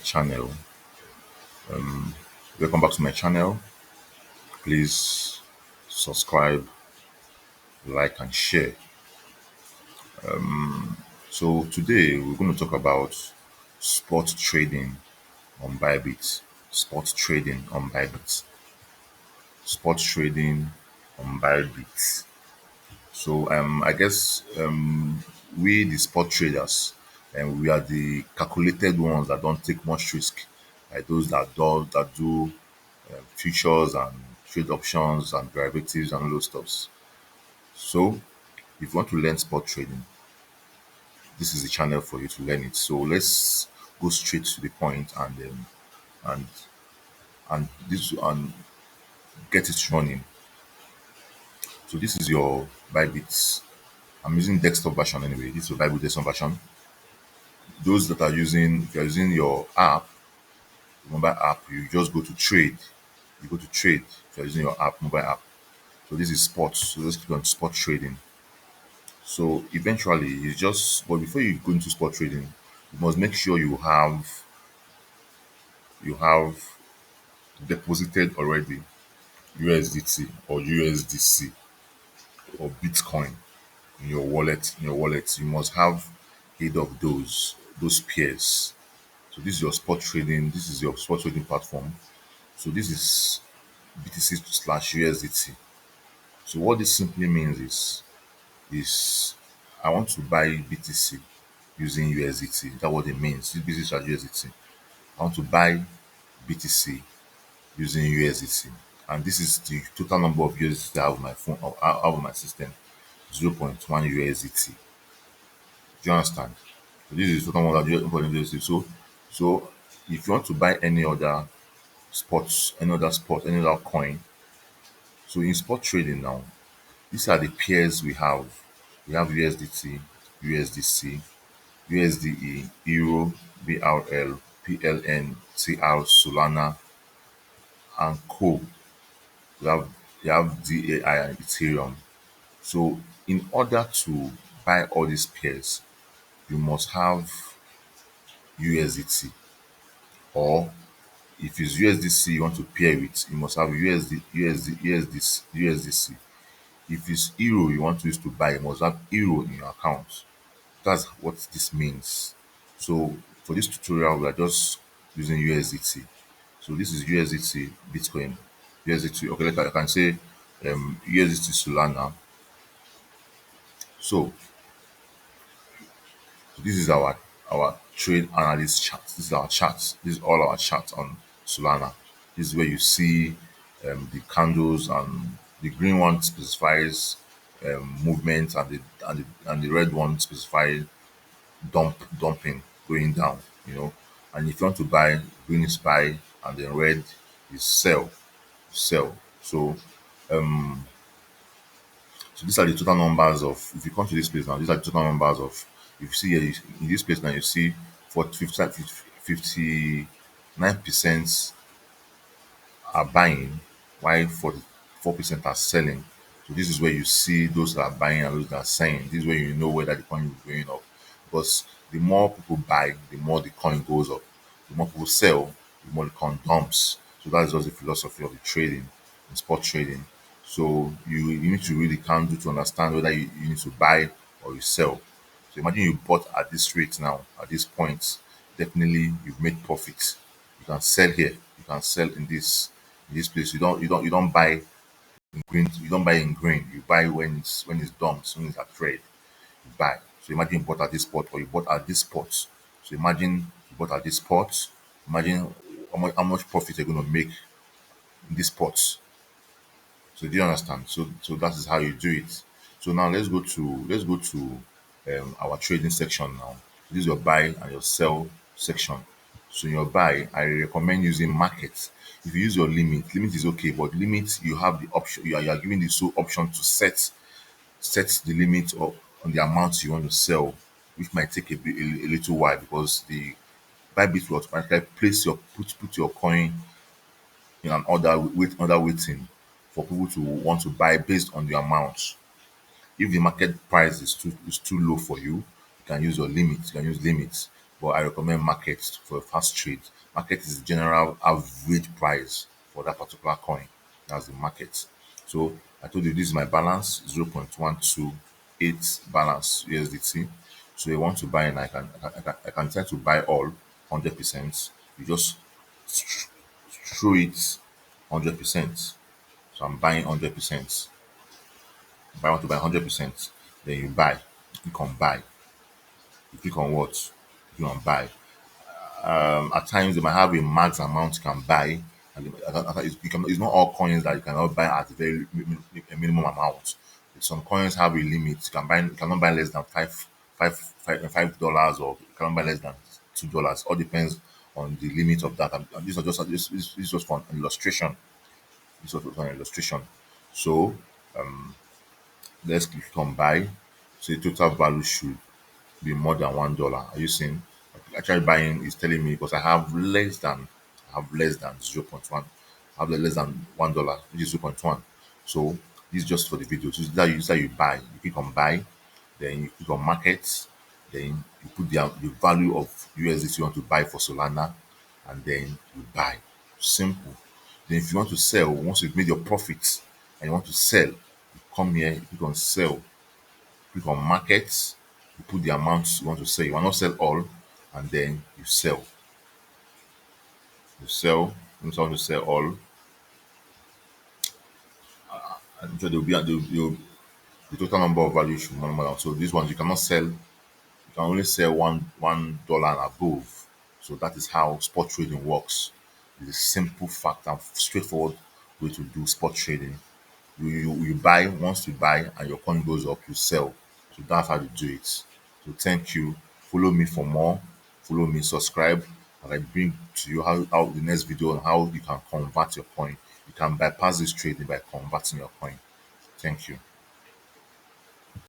channel. Welcome back to my channel. Please subscribe, like, and share. So today we're going to talk about spot trading on Bybit. Spot trading on Bybit. Spot trading on Bybit. So I guess we the spot traders, and we are the calculated ones that don't take much risk, like those that do futures and trade options and derivatives and all those stuffs. So if you want to learn spot trading, this is the channel for you to learn it. So let's go straight to the point and and get it running. So this is your Bybit. I'm using desktop version anyway. This is your Bybit desktop version. Those that are using, if you're using your app, mobile app, you just go to trade. You go to trade if you're using your app, mobile app. So this is sports. So let's click on spot trading. So eventually, it's just, but before you go into spot trading, you must make sure you have deposited already USDT or USDC or Bitcoin in your wallet. You must have 8 of those pairs. So this is your spot trading. This is your spot trading platform. So this is BTC slash USDT. So what this simply means is I want to buy BTC using USDT. That's what it means. This BTC slash USDT. I want to buy BTC using USDT. And this is the total number of USDT I have on my phone or I have on my system. 0.1 USDT. Do you understand? So this is the total number of USDT. So if you want to buy any other coin, so in spot trading now, these are the pairs we have. We have USDT, USDC, USDE, Euro, BRL, PLN, TR, Solana, and Co. We have DAI and Ethereum. So in order to buy all these pairs, you must have USDT, or if it's USDC you want to pair with, you must have USDC. If it's Euro you want to use to buy, you must have Euro in your account. That's what this means. So for this tutorial, we are just using USDT. So this is USDT Bitcoin, USDT. Okay, like I can say USDT Solana. So this is our trade analyst chart. This is our chart. This is all our chart on Solana. This is where you see the candles, and the green one specifies movement, and the red one specifies dumping, going down. You know, and if you want to buy, green is buy, and then red is sell. So these are the total numbers of, if you come to this place now, these are the total numbers of, if you see here, in this place now, you see for 59% are buying, while 44% are selling. So this is where you see those that are buying and those that are selling. This is where you know whether the coin is going up. Because the more people buy, the more the coin goes up. The more people sell, the more the coin dumps. So that's just the philosophy of the trading, in spot trading. So you need to really count to understand whether you need to buy or you sell. So imagine you bought at this rate now, at this point, definitely you've made profit. You can sell here, you can sell in this place. You don't buy in green, you don't buy in green, you buy when it's done, when it's at trade, you buy. So imagine you bought at this spot or you bought at this spot. So imagine you bought at this spot, imagine how much profit you're gonna make in this spot. So do you understand? So that is how you do it. So now let's go to our trading section now. This is your buy and your sell section. So in your buy, I recommend using market. If you use your limit is okay, but limit you have the option. You are given the sole option to set the limit of on the amount you want to sell, which might take a little while because the Bybit will automatically place put your coin in an order waiting for people to want to buy based on the amount. If the market price is too low for you, you can use your limit. You can use limits. but I recommend market for a fast trade. Market is the general average price for that particular coin. That's the market. So I told you this is my balance 0.128 balance USDT. So you want to buy, and I can try to buy all 100%. You just throw it 100%. So I'm buying 100%. If I want to buy 100%, then you buy. You click on buy. You click on what? You click on buy. At times they might have a max amount you can buy, and it's not all coins that you cannot buy at a very a minimum amount. Some coins have a limit. You cannot buy less than $5, or you cannot buy less than $2. All depends on the limit of that. And this is just for an illustration. This was for an illustration. So let's click on buy. So the total value should be more than $1. Are you seeing? Actually buying is telling me because I have less than 0.1. I have less than $1, which is 0.1. So this is just for the video. So that you buy. You click on buy, then you click on market, then you put the value of USDT you want to buy for Solana, and then you buy. Simple. Then if you want to sell, once you've made your profits and you want to sell, you come here, you click on sell, click on markets, you put the amount you want to sell. You want to sell all, and then you sell. You sell. If you want to sell all, and so the total number of value should be more than. So these ones you cannot sell. You can only sell $1 and above. So that is how spot trading works. It's a simple fact and straightforward way to do spot trading. You buy. Once you buy and your coin goes up, you sell. So that's how you do it. So thank you. Follow me for more. Follow me, subscribe, and I bring to you how the next video on how you can convert your coin. You can bypass this trading by converting your coin. Thank you.